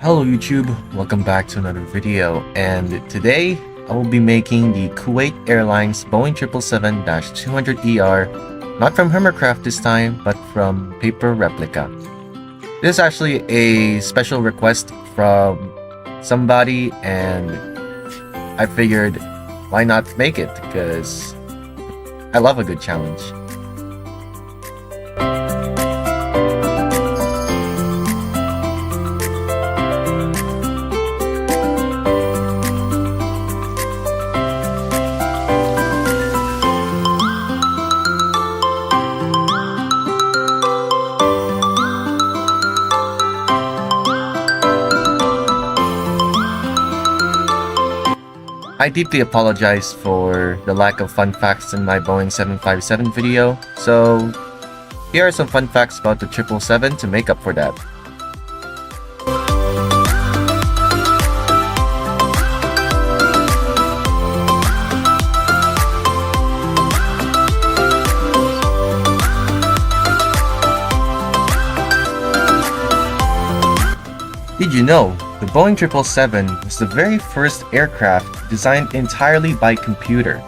Hello YouTube, welcome back to another video, and today I will be making the Kuwait Airlines Boeing 777-200ER, not from Hermercraft this time, but from Paper Replika. This is actually a special request from somebody, and I figured why not make it, because I love a good challenge. I deeply apologize for the lack of fun facts in my Boeing 757 video, so here are some fun facts about the 777 to make up for that. Did you know the Boeing 777 was the very first aircraft designed entirely by computer?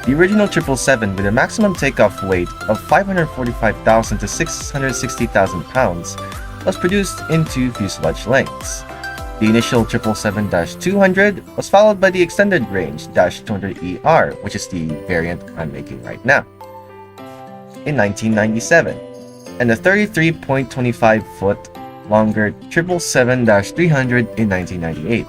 The original 777 with a maximum takeoff weight of 545,000 to 660,000 pounds was produced in two fuselage lengths. The initial 777-200 was followed by the extended range -200ER, which is the variant I'm making right now, in 1997, and the 33.25-foot longer 777-300 in 1998.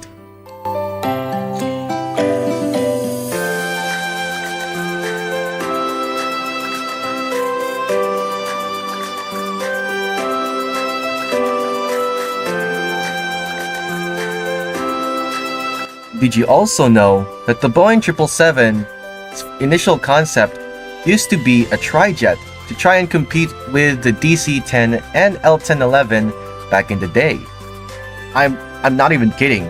Did you also know that the Boeing 777's initial concept used to be a trijet to try and compete with the DC-10 and L-1011 back in the day? I'm not even kidding.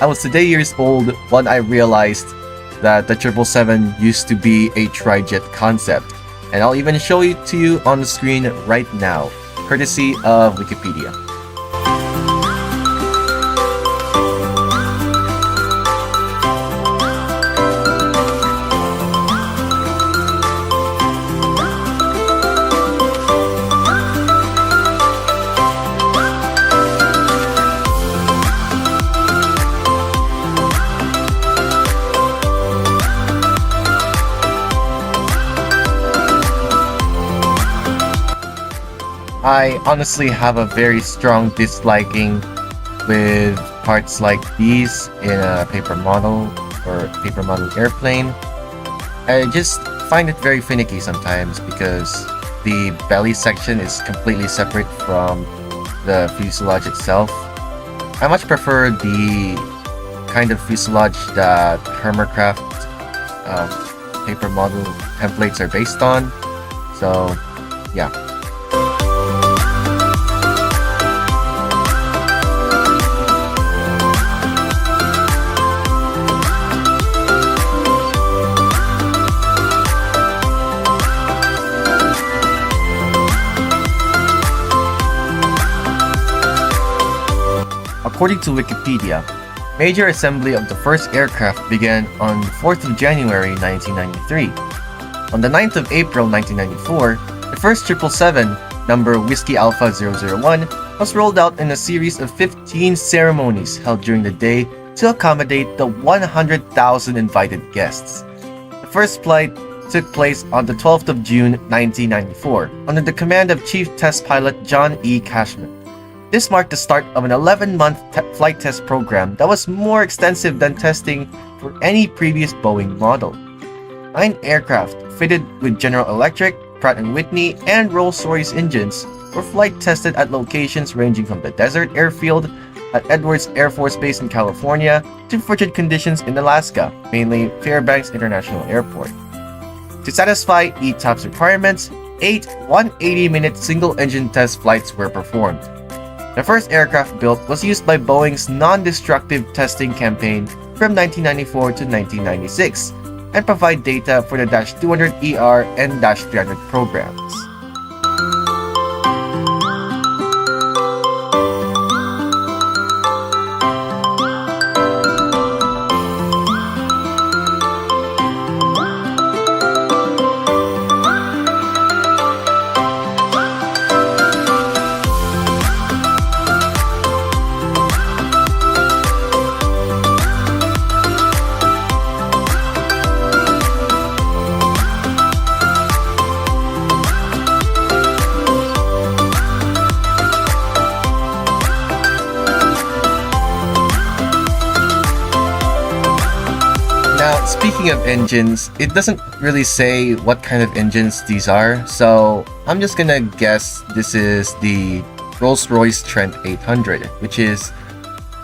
I was today years old when I realized that the 777 used to be a trijet concept, and I'll even show it to you on the screen right now, courtesy of Wikipedia. I honestly have a very strong disliking with parts like these in a paper model or paper model airplane. I just find it very finicky sometimes because the belly section is completely separate from the fuselage itself. I much prefer the kind of fuselage that Hermercraft paper model templates are based on. So yeah. According to Wikipedia, major assembly of the first aircraft began on 4th of January 1993. On the 9th of April 1994, the first 777, number Whiskey Alpha 001, was rolled out in a series of 15 ceremonies held during the day to accommodate the 100,000 invited guests. The first flight took place on the 12th of June 1994 under the command of Chief Test Pilot John E. Cashman. This marked the start of an 11-month flight test program that was more extensive than testing for any previous Boeing model. 9 aircraft fitted with General Electric, Pratt & Whitney, and Rolls-Royce engines were flight tested at locations ranging from the desert airfield at Edwards Air Force Base in California to frigid conditions in Alaska, mainly Fairbanks International Airport. To satisfy ETOPS requirements, 8 180-minute single-engine test flights were performed. The first aircraft built was used by Boeing's non-destructive testing campaign from 1994 to 1996 and provide data for the -200ER and -300 programs. speaking of engines, it doesn't really say what kind of engines these are, so I'm just gonna guess this is the Rolls-Royce Trent 800, which is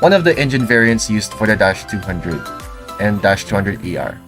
one of the engine variants used for the Dash 200 and Dash 200ER.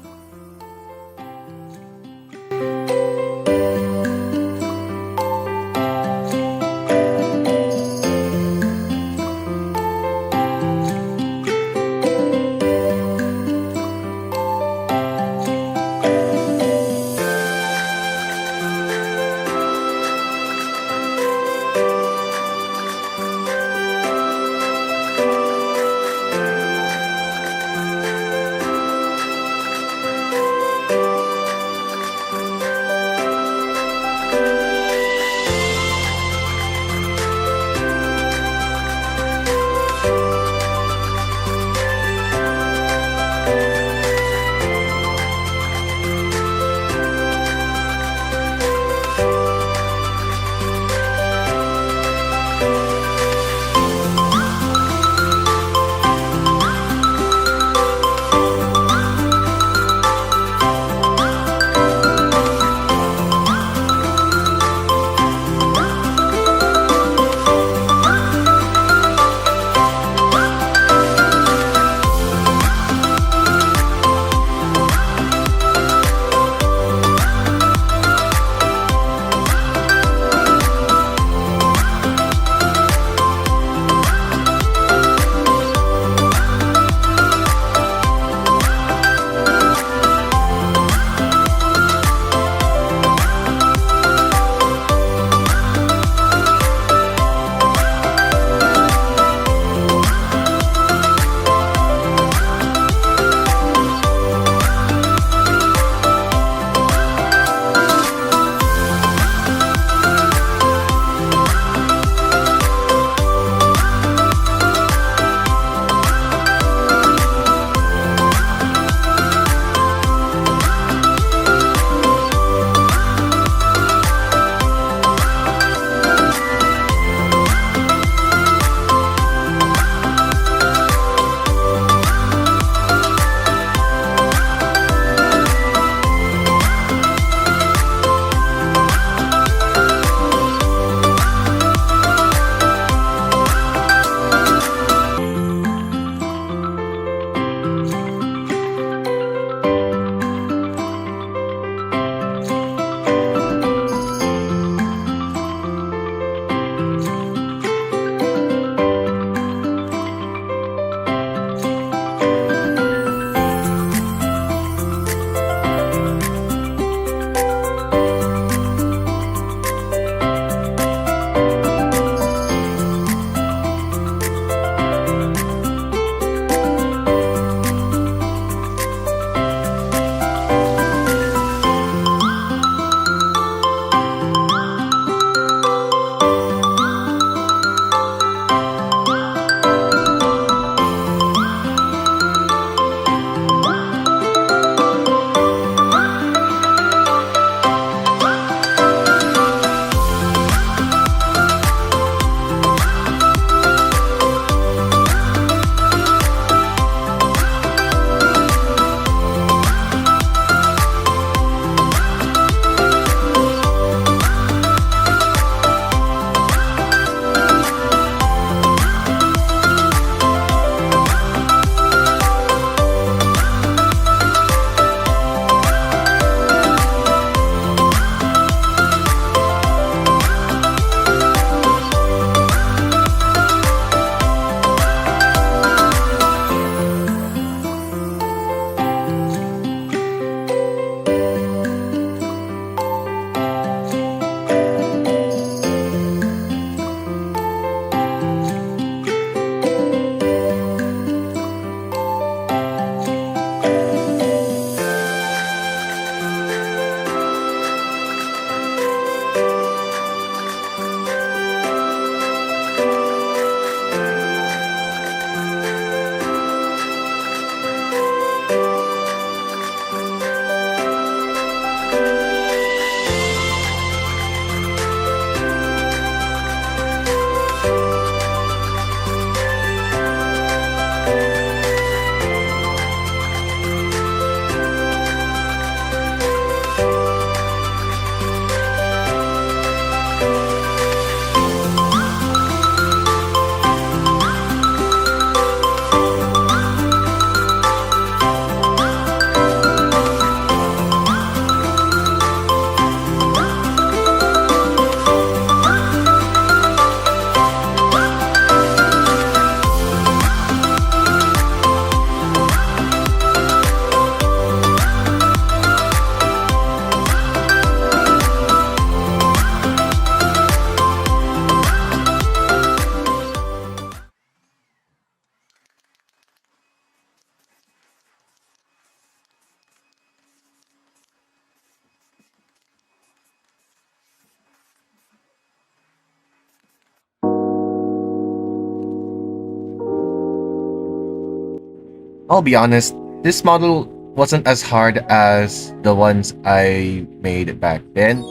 I'll be honest, this model wasn't as hard as the ones I made back then,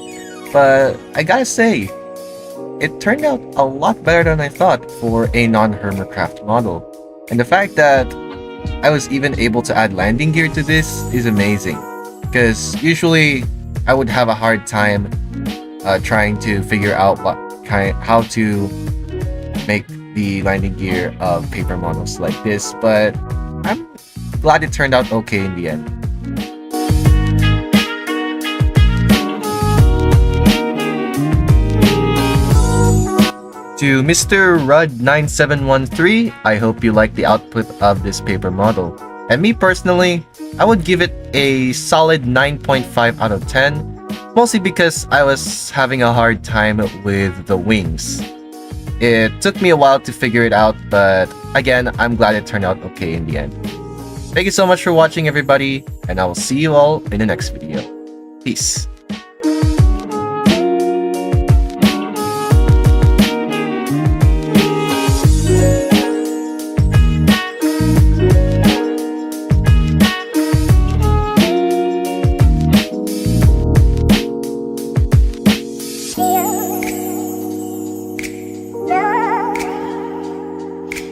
but I gotta say, it turned out a lot better than I thought for a non-Hermercraft model. And the fact that I was even able to add landing gear to this is amazing, because usually I would have a hard time trying to figure out how to make the landing gear of paper models like this, but I'm glad it turned out okay in the end. To Mr. Rudd9713, I hope you like the output of this paper model. And me personally, I would give it a solid 9.5 out of 10, mostly because I was having a hard time with the wings. It took me a while to figure it out, but again, I'm glad it turned out okay in the end. Thank you so much for watching, everybody, and I will see you all in the next video. Peace.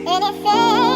Anything